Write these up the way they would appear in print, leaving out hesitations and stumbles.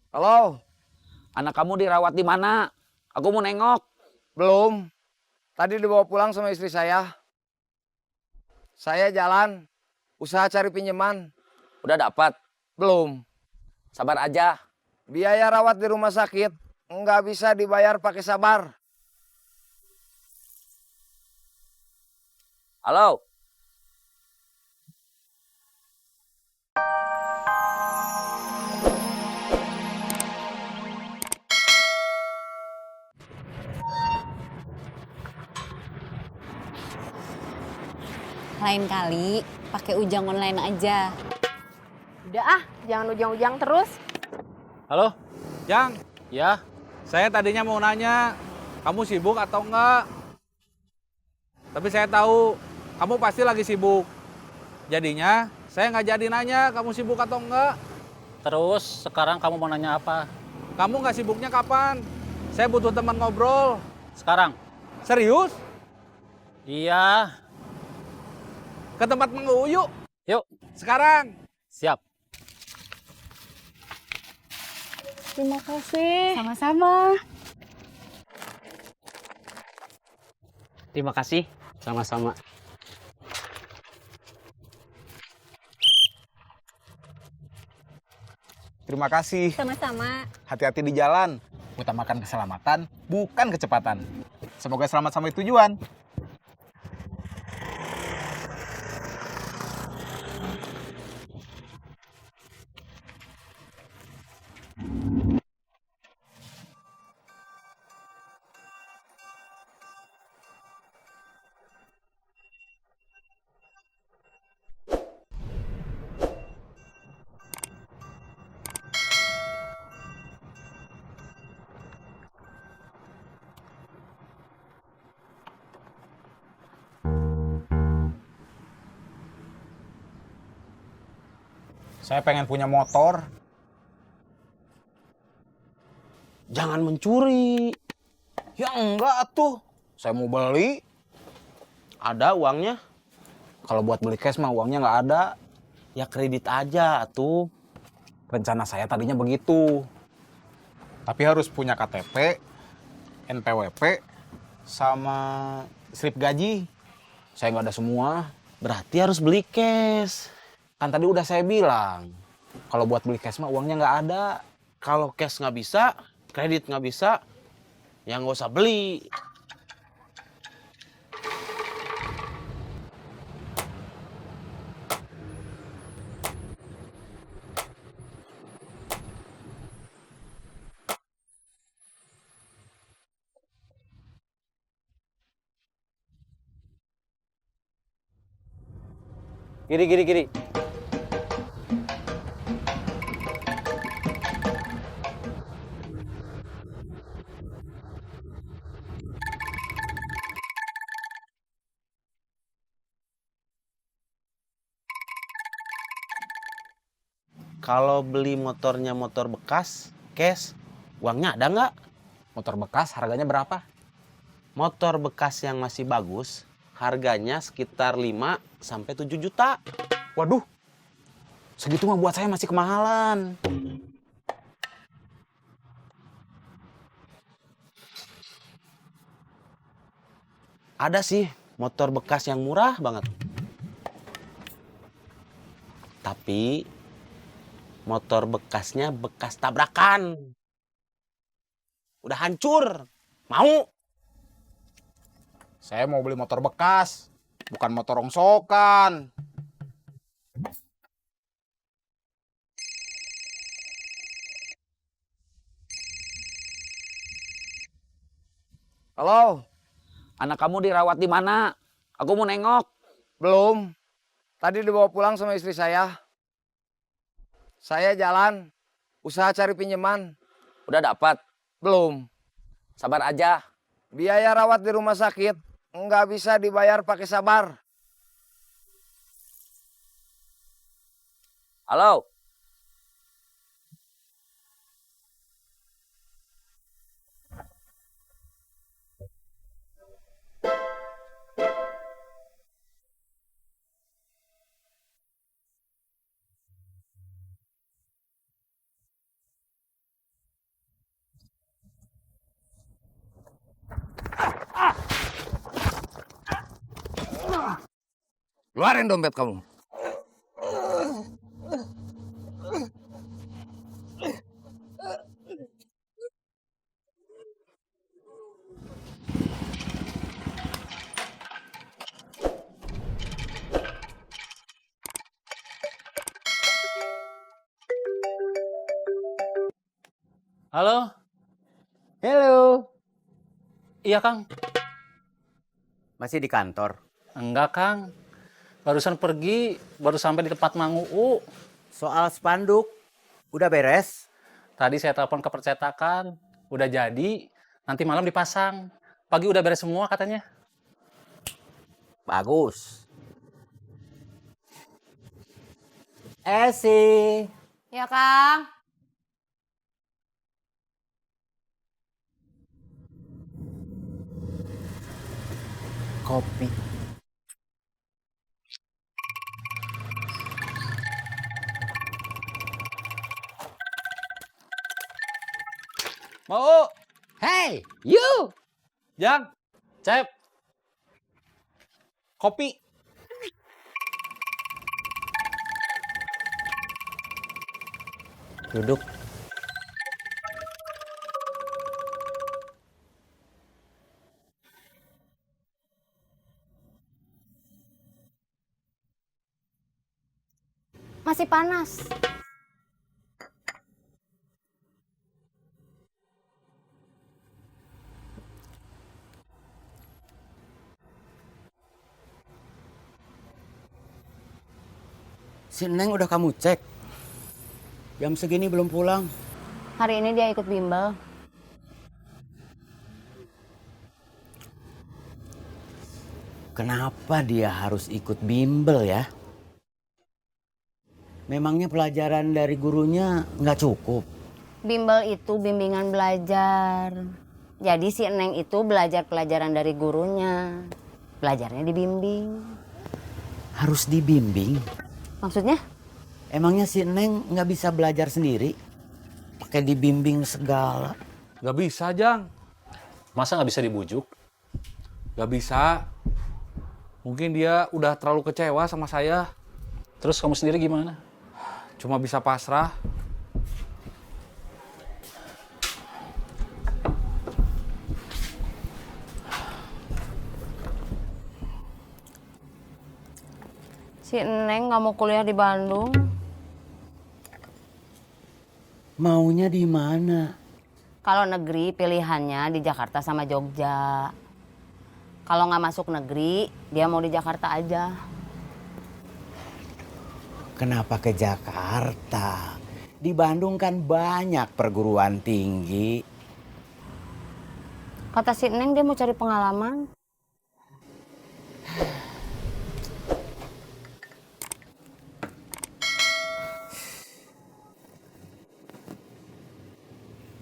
Halo, Anak kamu dirawat di mana? Aku mau nengok. belum. Tadi dibawa pulang sama istri saya. Saya jalan, usaha cari pinjaman. Udah dapat? Belum. Sabar aja. Biaya rawat di rumah sakit nggak bisa dibayar pakai sabar. Halo? Lain kali pakai ujang online aja. Udah ah, jangan ujang-ujang terus. Halo, Jang. Ya, saya tadinya mau nanya, kamu sibuk atau enggak? Tapi saya tahu kamu pasti lagi sibuk. Jadinya saya nggak jadi nanya kamu sibuk atau enggak. Terus sekarang kamu mau nanya apa? Kamu nggak sibuknya kapan? Saya butuh teman ngobrol. Sekarang? Serius? Iya. Ke tempat Mang Uyu. Yuk, Sekarang. siap. Terima kasih. Sama-sama. Terima kasih. Sama-sama. Terima kasih. Sama-sama. Hati-hati di jalan. Utamakan keselamatan, bukan kecepatan. Semoga selamat sampai tujuan. Saya pengen punya motor. Jangan mencuri. Ya enggak atuh. Saya mau beli. Ada uangnya? Kalau buat beli cash mah uangnya nggak ada. Ya kredit aja tuh. Rencana saya tadinya begitu. Tapi harus punya KTP, NPWP, sama slip gaji. Saya nggak ada semua. Berarti harus beli cash. Kan tadi udah saya bilang. Kalau buat beli cash mah uangnya nggak ada. Kalau cash nggak bisa, kredit nggak bisa, ya nggak usah beli. Kiri, kiri, kiri. Kalau beli motornya motor bekas, cash, uangnya ada nggak? Motor bekas harganya berapa? Motor bekas yang masih bagus, harganya sekitar 5 sampai 7 juta. Waduh, segitu mah buat saya masih kemahalan. Ada sih motor bekas yang murah banget. Tapi motor bekasnya bekas tabrakan. Udah hancur. Mau? Saya mau beli motor bekas, bukan motor rongsokan. Halo, Anak kamu dirawat di mana? Aku mau nengok. belum. Tadi dibawa pulang sama istri saya. Saya jalan, usaha cari pinjaman. Udah dapat? Belum. Sabar aja. Biaya rawat di rumah sakit nggak bisa dibayar pakai sabar. Halo? Keluarin dompet kamu. Halo? Halo. Iya, Kang. Masih di kantor? Enggak, Kang. Barusan pergi, baru sampai di tempat Mang Uu. Soal spanduk, udah beres? Tadi saya telepon ke percetakan, udah jadi, nanti malam dipasang. Pagi udah beres semua katanya. Bagus. Esi. Ya, Kang. Kopi. Mau, Hey, you. Jang, Cep, kopi. Duduk. Masih panas. Si Neng udah kamu cek? Jam segini belum pulang. Hari ini dia ikut bimbel. Kenapa dia harus ikut bimbel ya? Memangnya pelajaran dari gurunya nggak cukup? Bimbel itu bimbingan belajar. Jadi si Neng itu belajar pelajaran dari gurunya. Belajarnya dibimbing. Harus dibimbing? Maksudnya? Emangnya si Neng nggak bisa belajar sendiri? Pakai dibimbing segala. Gak bisa, Jang. masa nggak bisa dibujuk? Gak bisa. Mungkin dia udah terlalu kecewa sama saya. Terus kamu sendiri gimana? Cuma bisa pasrah. Si Neng nggak mau kuliah di Bandung. Maunya di mana? Kalau negeri pilihannya di Jakarta sama Jogja. Kalau nggak masuk negeri, dia mau di Jakarta aja. Kenapa ke Jakarta? Di Bandung kan banyak perguruan tinggi. Kata si Neng dia mau cari pengalaman.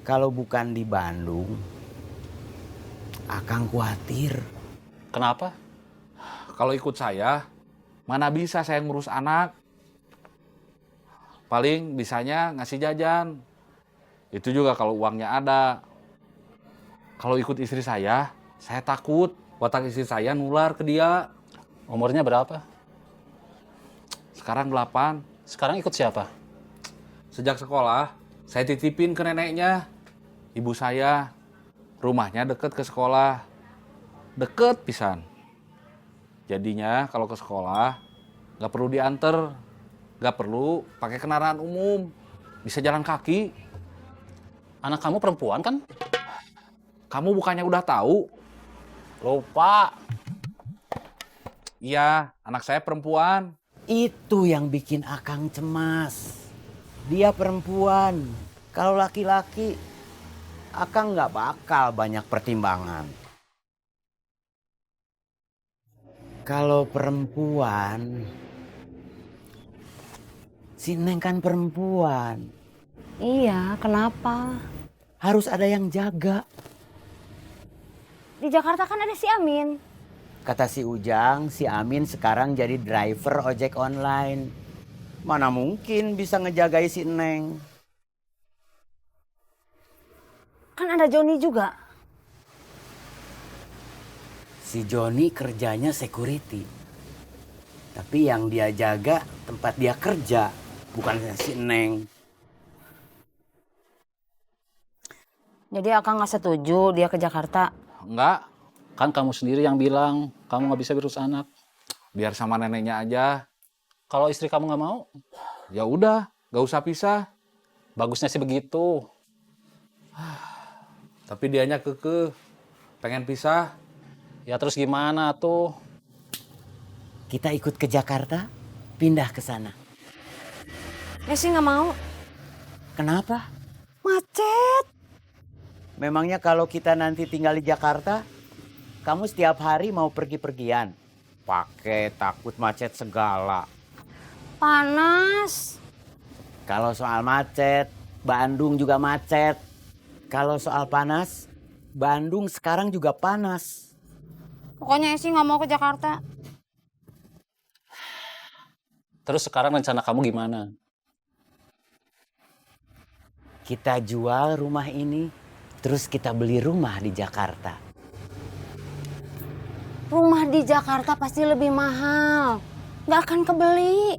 Kalau bukan di Bandung, Akang khawatir. Kenapa? Kalau ikut saya, mana bisa saya ngurus anak. Paling bisanya ngasih jajan. Itu juga kalau uangnya ada. Kalau ikut istri saya takut watak istri saya nular ke dia. Umurnya berapa? Sekarang 8. Sekarang ikut siapa? Sejak sekolah, saya titipin ke neneknya. Ibu saya, rumahnya deket ke sekolah. Deket pisan. Jadinya kalau ke sekolah, nggak perlu dianter. Nggak perlu pakai kendaraan umum. Bisa jalan kaki. Anak kamu perempuan kan? Kamu bukannya udah tahu? Lupa. Iya, anak saya perempuan. Itu yang bikin Akang cemas. Dia perempuan. Kalau laki-laki, Akang nggak bakal banyak pertimbangan. Kalau perempuan, si Neng kan perempuan. Iya, kenapa? Harus ada yang jaga. Di Jakarta kan ada si Amin. Kata si Ujang, si Amin sekarang jadi driver ojek online. Mana mungkin bisa ngejagai si Neng. Kan ada Joni juga. Si Joni kerjanya security. Tapi yang dia jaga tempat dia kerja, bukan si Neng. Jadi akang nggak setuju dia ke Jakarta. Enggak, Kan kamu sendiri yang bilang kamu nggak bisa berurus anak. biar sama neneknya aja. Kalau istri kamu nggak mau, Ya udah, gak usah pisah. bagusnya sih begitu. Tapi dianya kekeh, pengen pisah. Ya terus gimana tuh? Kita ikut ke Jakarta, pindah ke sana. Sih nggak mau. Kenapa? Macet. Memangnya kalau kita nanti tinggal di Jakarta, kamu setiap hari mau pergi-pergian? Pakai takut macet segala. Panas. Kalau soal macet, Bandung juga macet. Kalau soal panas, Bandung sekarang juga panas. Pokoknya Esi nggak mau ke Jakarta. Terus sekarang rencana kamu gimana? Kita jual rumah ini, terus kita beli rumah di Jakarta. Rumah di Jakarta pasti lebih mahal. Nggak akan kebeli.